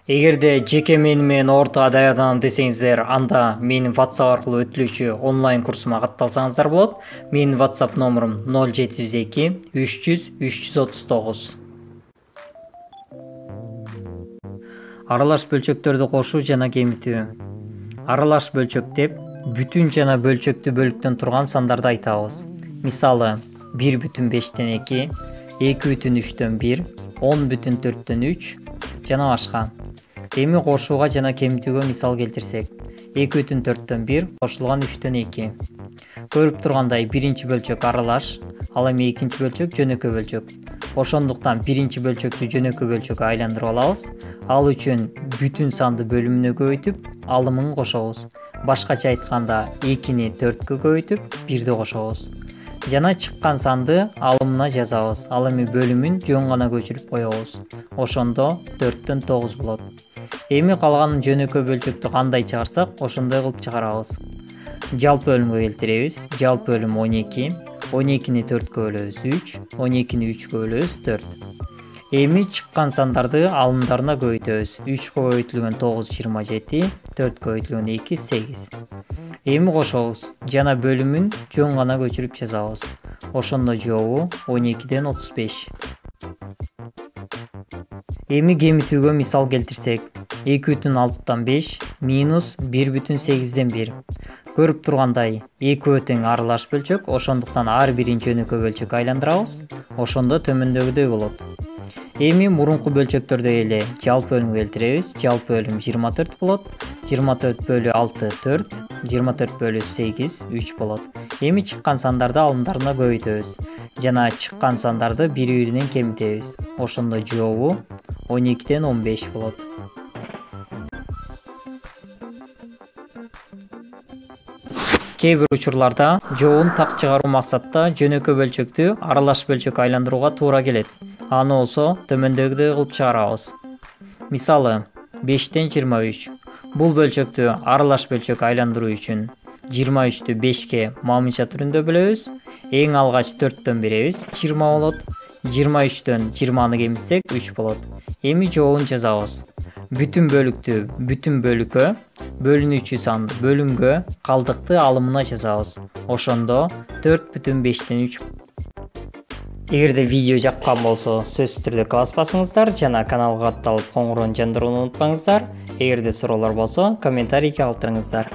Эгерде жеке мени менен орто даярданам десеңиздер, анда менин WhatsApp аркылуу өтүлүүчү онлайн курсума катталсаңыздар болот. Менин WhatsApp номерум 0702 300 339. Аралаш бөлчөктөрдү кошуу жана кемитүү. Аралаш бөлчөк деп бүтүн жана бөлчөктүү бөлүктөн турган сандарды айтабыз. Мисалы 1,5-тен 2, 2,3-төн 1, 10,4-төн 3 жана башка. Эми кошууга жана кемитүүгө мисал келтирсек, 2,4-төн 1 кошулган 3-төн 2. Көрүп тургандай биринчи бөлчөк аралаш, ал эми экинчи бөлчөк жөнөкөй бөлчөк. Ошондуктан биринчи бөлчөктү жөнөкөй бөлчөккө айландырып алабыз. Ал үчүн бүтүн санды бөлүмүнө көбөйтүп, алымын кошобуз. Башкача айтканда 2-ни 4-кө көбөйтүп, 1-ди кошобуз. Жана чыккан санды алымына жазабыз. Ал эми бөлүмүн жөн гана көчүрүп коебуз. Ошондо 4-төн 9 болот. Эми калган жөнөкөй бөлчөктү кандай чыгарсак, ошондой кылып чыгарабыз. Жалпы бөлүмгө келтиребиз. Жалпы бөлүм 12. 12-ни 4-кө бөлөбүз 3, 12-ни 3-кө бөлөбүз 4. Эми чыккан сандарды алымдарына көбөйтөбүз. 3 көбөйтүлгөн 9 27, 4 көбөйтүлгөн 2 8. Эми кошобуз жана бөлүмүн жөн гана көчүрүп жазабыз. Ошондо жообу 12-ден 35. Эми кемитүүгө мисал келтирсек, 2,6-тан 5 минус 1,8-ден 1. Көрүп тургандай 2 тең аралаш бөлчөк, ошондуктан ар бирин жөнөкөй бөлчөккө айландырабыз. Ошондо төмөндөгүдөй болот. Эми мурунку бөлчөктөрдө эле жалпы бөлүмгө келтиребиз. Жалпы бөлүм 24 болот. 24 бөлү 6 4, 24 бөлү 8 3 болот. Эми чыккан сандарды алымдарына көбөйтөбүз. Жана чыккан сандарды бири-биринен кемитебиз. Ошондо жообу 12-ден 15 болот. Кээ бир учурларда жообун так чыгаруу максатта жөнөкөй бөлчөктү аралаш бөлчөккө айландырууга туура келет. Аны болсо төмөндөгүдөй кылып чыгарабыз. Мисалы 5-тен 23. Бул бөлчөктү аралаш бөлчөккө айландыруу үчүн 23-тү 5-ке мамынча түрүндө бөлөбүз. Эң алгач 4-төн беребиз, 20 болот. 23-төн 20-ны кемитсек 3 болот. Эми жообун жазабыз. Бүтүн бөлүктү бүтүн бөлүккө, бөлүнүүчү санды бөлүмгө, калдыкты алымына жазабыз. Ошондо 4,5-тен 3. Эгерде видео жаккан болсо, сөзсүз түрдө класс басыңыздар жана каналга катталып коңгуроonu жандырууну унутпаңыздар. Эгерде суроолор болсо, комментарийге калтырыңыздар.